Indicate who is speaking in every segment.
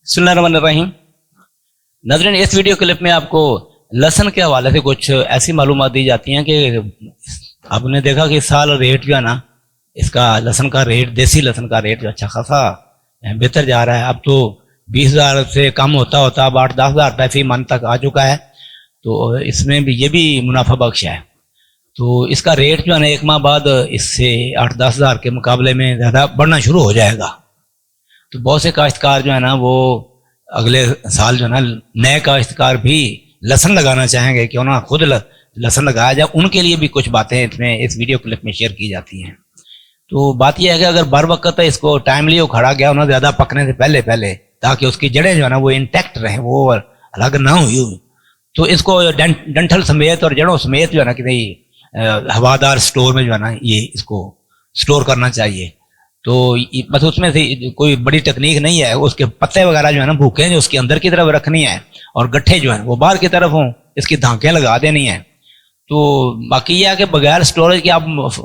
Speaker 1: बिस्मिल्लाहिर्रहमानिर्रहीम। नाज़रीन, इस वीडियो क्लिप में आपको लहसुन के हवाले से कुछ ऐसी मालूमात दी जाती हैं कि आपने देखा कि इस साल रेट जो है ना, इसका लहसुन का रेट, देसी लहसुन का रेट जो अच्छा खासा बेहतर जा रहा है। अब तो 20,000 से कम होता होता अब 8-10 हज़ार रुपये फी मन तक आ चुका है। तो इसमें भी ये भी मुनाफा बख्श है। तो इसका रेट जो है ना एक माह बाद इससे 8-10 हज़ार के मुकाबले में ज़्यादा बढ़ना शुरू हो जाएगा। तो बहुत से काश्तकार जो है ना वो अगले साल जो है ना, नए काश्तकार भी लहसुन लगाना चाहेंगे, क्यों ना खुद लहसुन लगाया जाए। उनके लिए भी कुछ बातें इसमें इस वीडियो क्लिप में शेयर की जाती हैं। तो बात यह है कि अगर बर वक्त इसको टाइमली उखाड़ा गया ना, ज़्यादा पकने से पहले पहले, ताकि उसकी जड़ें जो है ना वो इंटैक्ट रहें, वो अलग ना हुई, तो इसको डंठल समेत और जड़ों समेत जो है ना किसी हवादार स्टोर में जो है ना ये इसको स्टोर करना चाहिए। तो बस उसमें से कोई बड़ी टेक्निक नहीं है। उसके पत्ते वगैरह जो है ना भूखे जो उसके अंदर की तरफ रखनी है और गट्ठे जो है वो बाहर की तरफ हों, इसकी धांकें लगा देनी है। तो बाकी यह है कि बगैर स्टोरेज के आप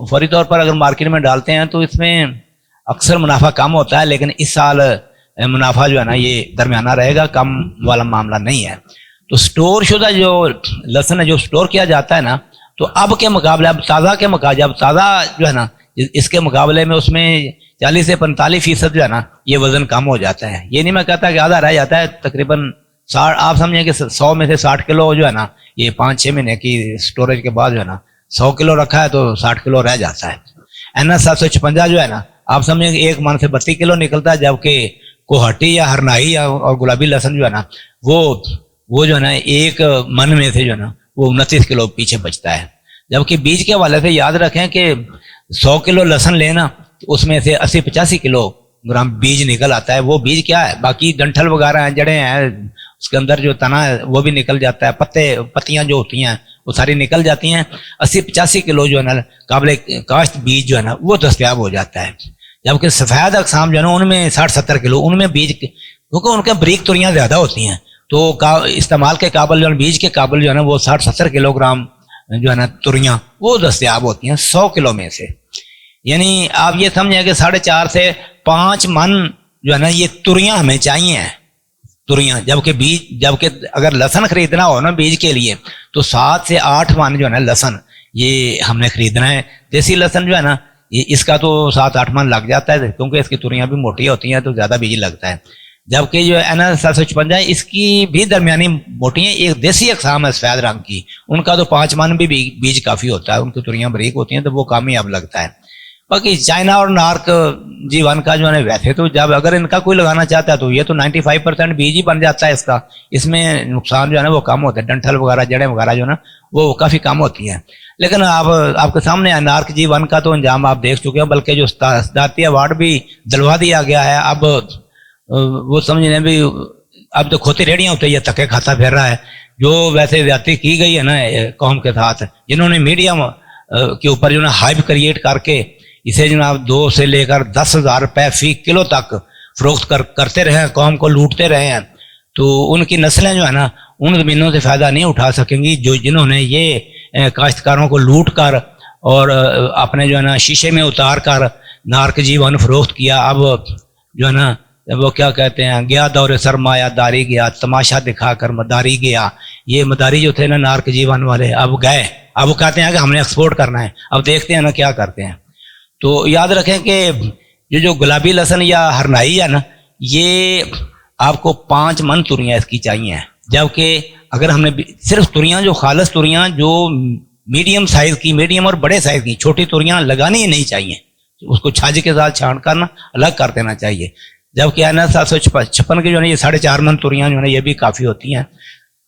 Speaker 1: फौरी तौर पर अगर मार्केट में डालते हैं तो इसमें अक्सर मुनाफा कम होता है, लेकिन इस साल मुनाफा जो है ना ये दरमियाना रहेगा, कम वाला मामला नहीं है। तो स्टोर शुदा जो लहसुन है जो स्टोर किया जाता है ना, तो अब के मुकाबले, अब ताज़ा के मुकाबले, अब ताज़ा जो है ना इसके मुकाबले में उसमें 40 से 45% जो है ना ये वजन कम हो जाता है। ये नहीं मैं कहता कि आधा रह जाता है, तकरीबन 60, आप समझें कि 100 में से 60 किलो जो है ना ये 5-6 महीने की स्टोरेज के बाद जो है ना 100 किलो रखा है तो 60 किलो रह जाता है। NS 756 जो है ना आप समझें कि एक मन से 32 किलो निकलता है, जबकि कोहटी या हरनाई और गुलाबी लहसुन जो है ना वो जो है ना एक मन में से जो है ना वो 29 किलो पीछे बचता है। जबकि बीज के हवाले से याद रखें कि 100 किलो लहसुन लेना तो उसमें से 80-85 किलोग्राम बीज निकल आता है। वो बीज क्या है, बाकी डंठल वगैरह हैं, जड़ें हैं, उसके अंदर जो तना है वो भी निकल जाता है, पत्तियां जो होती हैं वो सारी निकल जाती हैं। 80-85 किलो जो है ना काबिल काश्त बीज जो है ना वो दस्तयाब हो जाता है। जबकि सफ़ेद अक़साम जो है ना उनमें 60-70 किलो, उनमें बीज, क्योंकि उनके बारीक तुरियाँ ज़्यादा होती हैं, तो इस्तेमाल के काबिल जो बीज के काबिल जो है ना वो 60-70 किलोग्राम जो है ना तुरियाँ वो दस्तयाब होती हैं 100 किलो में से। यानी आप ये समझें कि 4.5 से 5 मन जो है ना ये तुरियाँ हमें चाहिए हैं, तुरियाँ। जबकि अगर लहसुन खरीदना हो ना बीज के लिए तो 7 से 8 मन जो है ना लहसुन ये हमने खरीदना है। देसी लहसुन जो है ना इसका तो 7-8 मन लग जाता है, क्योंकि इसकी तुरियाँ भी मोटी होती हैं तो ज़्यादा बीज लगता है। जबकि जो NS 756 इसकी भी दरमियानी मोटी है। एक देसी अक़साम है सफ़ेद रंग की, उनका तो 5 मन भी बीज काफ़ी होता है, उनकी तुरियाँ बारीक होती हैं तो वो कामयाब लगता है। बाकी चाइना और नार्क G1 का जो है वैसे तो जब अगर इनका कोई लगाना चाहता है तो ये तो 95% बीज ही बन जाता है इसका। इसमें नुकसान जो है ना वो कम होता है, डंठल वगैरह जड़ें वगैरह जो है ना वो काफ़ी कम होती हैं। लेकिन आपके सामने नार्क G1 का तो अंजाम आप देख चुके हैं, बल्कि जो सदारती अवार्ड भी दिलवा दिया गया है। अब वो समझने भी अब तो खोती रेड़ियाँ होती है, धक्के खाता फिर रहा है। जो वैसे ज्यादती की गई है ना कौम के साथ, जिन्होंने मीडिया के ऊपर जो ना हाइप क्रिएट करके इसे जनाब 2 से लेकर 10 हज़ार रुपये फी किलो तक फरोख्त करते रहे हैं, कौम को लूटते रहे हैं, तो उनकी नस्लें जो है ना उन ज़मीनों से फ़ायदा नहीं उठा सकेंगी जिन्होंने ये काश्तकारों को लूट कर और अपने जो है ना शीशे में उतार कर नार्क G1 फरोख्त किया। अब जो है ना वो क्या कहते हैं, गया दौरे सरमाया दारी गया, तमाशा दिखाकर मदारी गया। ये मदारी जो थे ना नार्क G1 वाले अब गए, अब वो कहते हैं कि हमने एक्सपोर्ट करना है, अब देखते हैं ना क्या करते हैं। तो याद रखें कि जो गुलाबी लहसुन या हरनाई है ना ये आपको 5 मन तुरियाँ इसकी चाहिए। जबकि अगर हमने सिर्फ तुरियाँ, जो खालस तुरियाँ जो मीडियम साइज़ की, मीडियम और बड़े साइज़ की छोटी तुरियाँ लगानी ही नहीं चाहिए, उसको छाछ के साथ छान कर ना अलग कर देना चाहिए। जबकि NS 756 की जो है ये 4.5 मन तुरियाँ जो है ये भी काफ़ी होती हैं।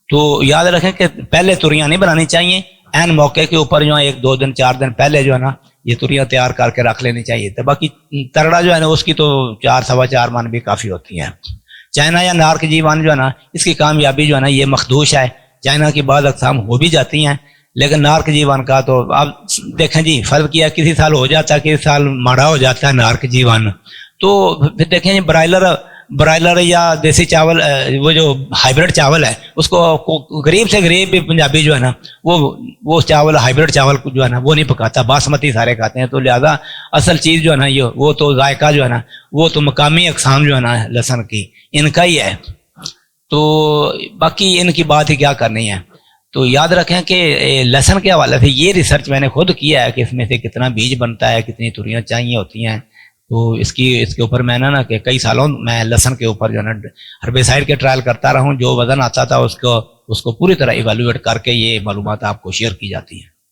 Speaker 1: तो याद रखें कि पहले तुरियाँ नहीं बनानी चाहिए, एन मौके के ऊपर जो है 1-2 दिन 4 दिन पहले जो है ना ये तुरियाँ तैयार करके रख लेनी चाहिए। तो बाकी तगड़ा जो है ना उसकी तो 4-4.25 मन भी काफ़ी होती हैं। चाइना या नार्क G1 जो है ना इसकी कामयाबी जो है ना ये मखदूश है। चाइना की बाद अक़साम हो भी जाती हैं, लेकिन नार्क G1 का तो आप देखें जी फ़र्क किया, किसी साल हो जाता है, किसी साल माड़ा हो जाता है नार्क G1। तो फिर देखें ब्रायलर برائلر یا دیسی چاول وہ جو ہائیبریڈ چاول ہے اس کو غریب سے غریب بھی پنجابی جو ہے نا وہ چاول ہائیبریڈ چاول جو ہے نا وہ نہیں پکاتا، باسمتی سارے کھاتے ہیں. تو لہذا اصل چیز جو ہے نا یہ وہ تو ذائقہ جو ہے نا وہ تو مقامی اقسام جو ہے نا لہسن کی ان کا ہی ہے. تو باقی ان کی بات ہی کیا کرنی ہے. تو یاد رکھیں کہ لہسن کے حوالے سے یہ ریسرچ میں نے خود کیا ہے کہ اس میں سے کتنا بیج بنتا ہے، کتنی توریاں چاہیے ہوتی ہیں. تو اس کے اوپر میں نا کہ کئی سالوں میں لہسن کے اوپر جو ہے نا ہربیسائڈ کے ٹرائل کرتا رہا ہوں. جو وزن آتا تھا اس کو پوری طرح ایویلویٹ کر کے یہ معلومات آپ کو شیئر کی جاتی ہیں.